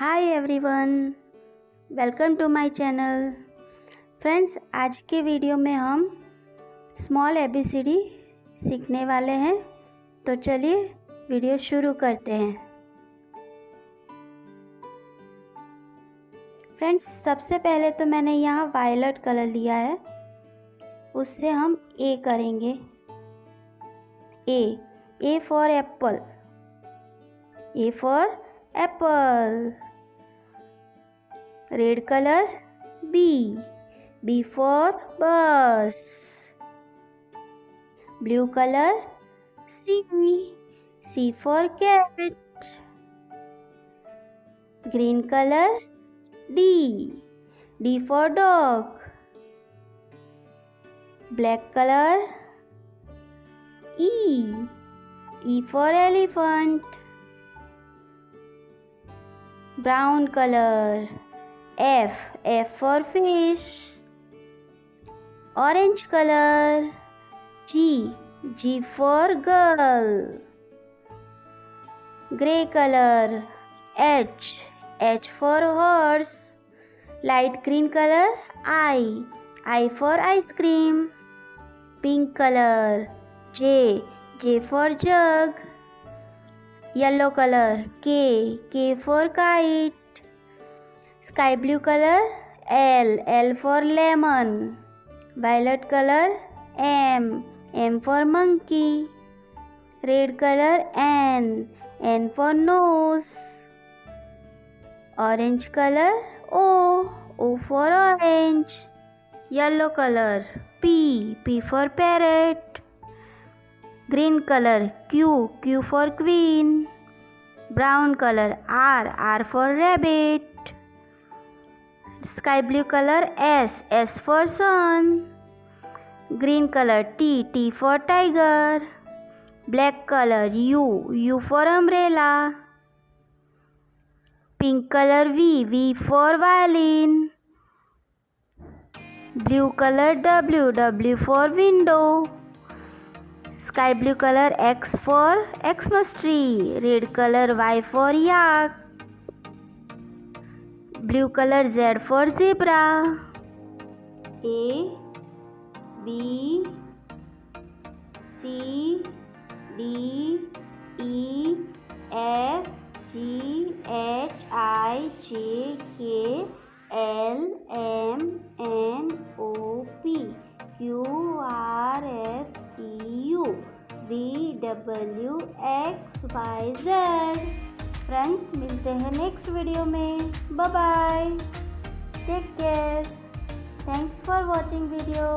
Hi everyone, welcome to my channel. Friends, आज के video में हम स्मॉल एबीसीडी सीखने वाले हैं। तो चलिए वीडियो शुरू करते हैं। फ्रेंड्स, सबसे पहले तो मैंने यहाँ वायलेट कलर लिया है, उससे हम ए करेंगे। A for apple, A for apple. Red colour B for bus. Blue colour C for cat. Green colour D for dog. Black colour E for elephant. Brown colour F for fish. Orange color G for girl. Grey color H for horse. Light green color I for ice cream. Pink color J for jug. Yellow color K for kite. Sky blue color L for lemon. Violet color M for monkey. Red color N for nose. Orange color O for orange. Yellow color P for parrot. Green color Q for queen. Brown color R for rabbit. Sky blue color S for sun. Green color T for tiger. Black color U for umbrella. Pink color V for violin. Blue color W for window. Sky blue color X for Xmas tree. Red color Y for yak. Blue color Z for zebra. A B C D E F G H I J K L M N O P Q R S T U V W X Y Z। Friends, मिलते हैं next video में। Bye bye, take care, thanks for watching video.